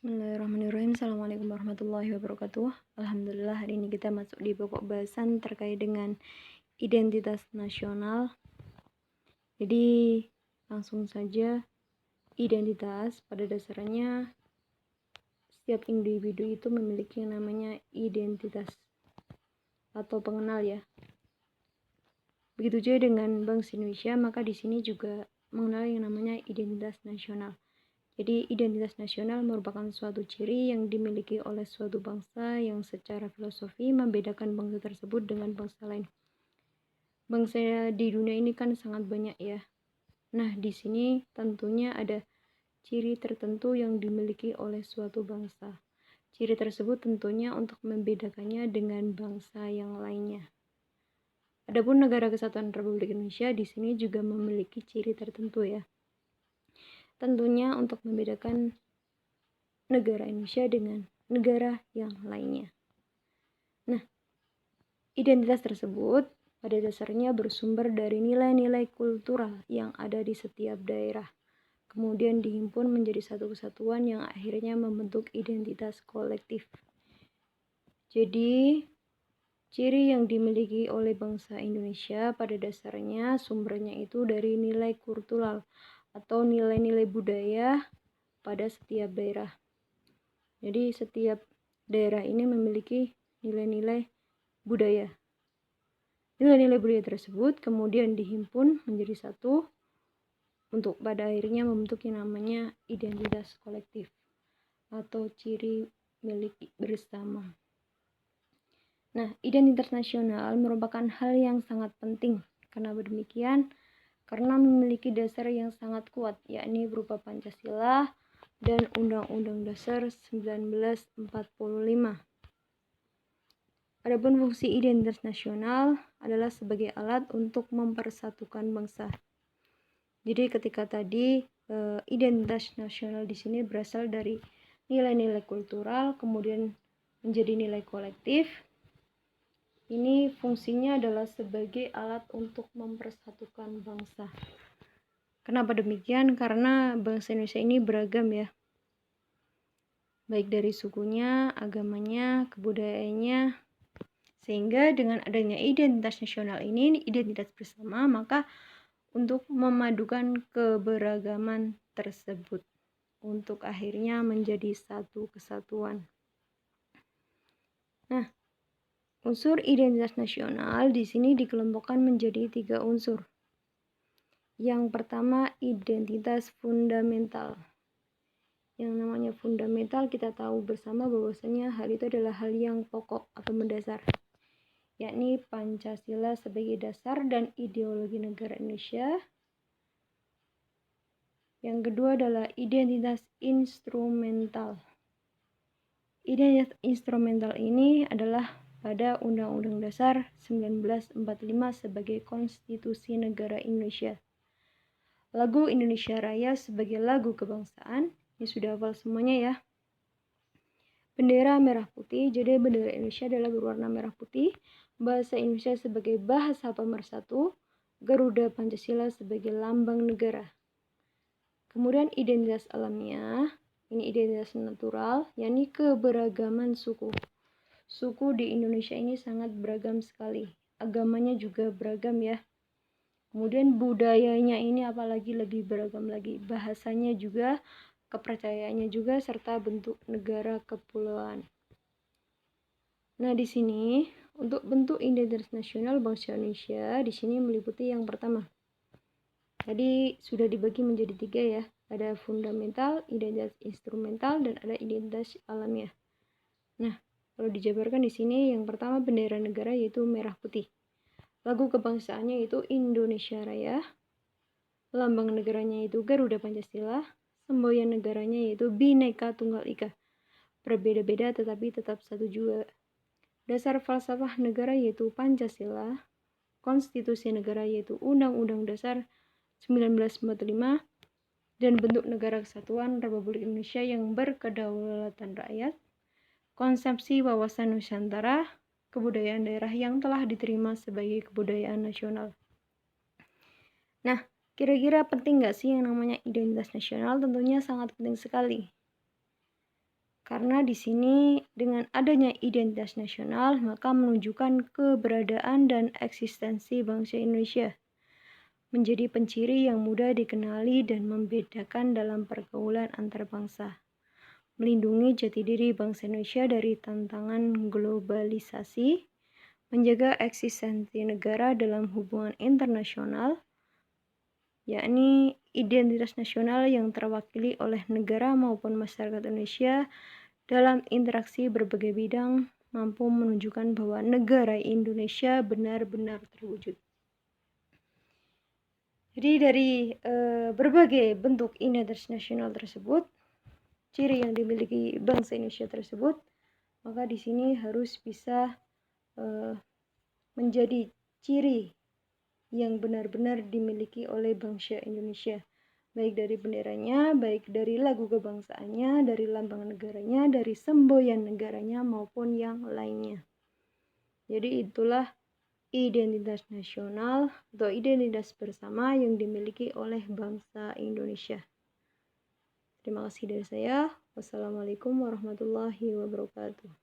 Bismillahirrahmanirrahim. Assalamualaikum warahmatullahi wabarakatuh. Alhamdulillah, hari ini kita masuk di pokok bahasan terkait dengan identitas nasional. Jadi langsung saja, identitas pada dasarnya setiap individu itu memiliki yang namanya identitas atau pengenal ya. Begitu juga dengan bangsa Indonesia, maka di sini juga mengenal yang namanya identitas nasional. Jadi identitas nasional merupakan suatu ciri yang dimiliki oleh suatu bangsa yang secara filosofi membedakan bangsa tersebut dengan bangsa lain. Bangsa di dunia ini kan sangat banyak ya. Nah, di sini tentunya ada ciri tertentu yang dimiliki oleh suatu bangsa. Ciri tersebut tentunya untuk membedakannya dengan bangsa yang lainnya. Adapun Negara Kesatuan Republik Indonesia di sini juga memiliki ciri tertentu ya. Tentunya untuk membedakan negara Indonesia dengan negara yang lainnya. Nah, identitas tersebut pada dasarnya bersumber dari nilai-nilai kultural yang ada di setiap daerah. Kemudian dihimpun menjadi satu kesatuan yang akhirnya membentuk identitas kolektif. Jadi, ciri yang dimiliki oleh bangsa Indonesia pada dasarnya sumbernya itu dari nilai kultural atau nilai-nilai budaya pada setiap daerah. Jadi setiap daerah ini memiliki nilai-nilai budaya. Nilai-nilai budaya tersebut kemudian dihimpun menjadi satu untuk pada akhirnya membentuk yang namanya identitas kolektif atau ciri milik bersama. Nah, identitas nasional merupakan hal yang sangat penting. Kenapa demikian? Karena memiliki dasar yang sangat kuat, yakni berupa Pancasila dan Undang-Undang Dasar 1945. Adapun fungsi identitas nasional adalah sebagai alat untuk mempersatukan bangsa. Jadi ketika tadi identitas nasional di sini berasal dari nilai-nilai kultural, kemudian menjadi nilai kolektif. Ini fungsinya adalah sebagai alat untuk mempersatukan bangsa. Kenapa demikian? Karena bangsa Indonesia ini beragam ya. Baik dari sukunya, agamanya, kebudayaannya. Sehingga dengan adanya identitas nasional ini, identitas bersama, maka untuk memadukan keberagaman tersebut untuk akhirnya menjadi satu kesatuan. Nah, unsur identitas nasional di sini dikelompokkan menjadi 3 unsur. Yang pertama, identitas fundamental. Yang namanya fundamental kita tahu bersama bahwasanya hal itu adalah hal yang pokok atau mendasar, yakni Pancasila sebagai dasar dan ideologi negara Indonesia. Yang kedua adalah identitas instrumental. Identitas instrumental ini adalah pada Undang-Undang Dasar 1945 sebagai konstitusi negara Indonesia. Lagu Indonesia Raya sebagai lagu kebangsaan. Ini sudah hafal semuanya ya. Bendera merah putih, jadi bendera Indonesia adalah berwarna merah putih. Bahasa Indonesia sebagai bahasa pemersatu. Garuda Pancasila sebagai lambang negara. Kemudian identitas alamiah, ini identitas natural, yakni keberagaman suku. Suku di Indonesia ini sangat beragam sekali. Agamanya juga beragam ya. Kemudian budayanya ini apalagi lebih beragam lagi. Bahasanya juga, kepercayaannya juga, serta bentuk negara kepulauan. Nah, di sini untuk bentuk identitas nasional bangsa Indonesia di sini meliputi yang pertama. Tadi sudah dibagi menjadi 3 ya. Ada fundamental, identitas instrumental, dan ada identitas alamiah. Nah, kalau dijabarkan di sini yang pertama bendera negara yaitu merah putih. Lagu kebangsaannya yaitu Indonesia Raya. Lambang negaranya yaitu Garuda Pancasila. Semboyan negaranya yaitu Bhinneka Tunggal Ika. Berbeda-beda tetapi tetap satu juga. Dasar falsafah negara yaitu Pancasila. Konstitusi negara yaitu Undang-Undang Dasar 1945. Dan bentuk negara kesatuan Republik Indonesia yang berkedaulatan rakyat. Konsepsi wawasan Nusantara, kebudayaan daerah yang telah diterima sebagai kebudayaan nasional. Nah, kira-kira penting gak sih yang namanya identitas nasional? Tentunya sangat penting sekali. Karena di sini dengan adanya identitas nasional, maka menunjukkan keberadaan dan eksistensi bangsa Indonesia. Menjadi penciri yang mudah dikenali dan membedakan dalam pergaulan antar bangsa. Melindungi jati diri bangsa Indonesia dari tantangan globalisasi, menjaga eksistensi negara dalam hubungan internasional, yakni identitas nasional yang terwakili oleh negara maupun masyarakat Indonesia dalam interaksi berbagai bidang mampu menunjukkan bahwa negara Indonesia benar-benar terwujud. Jadi dari berbagai bentuk identitas nasional tersebut, ciri yang dimiliki bangsa Indonesia tersebut, maka di sini harus bisa menjadi ciri yang benar-benar dimiliki oleh bangsa Indonesia. Baik dari benderanya, baik dari lagu kebangsaannya, dari lambang negaranya, dari semboyan negaranya maupun yang lainnya. Jadi itulah identitas nasional atau identitas bersama yang dimiliki oleh bangsa Indonesia. Terima kasih dari saya. Wassalamualaikum warahmatullahi wabarakatuh.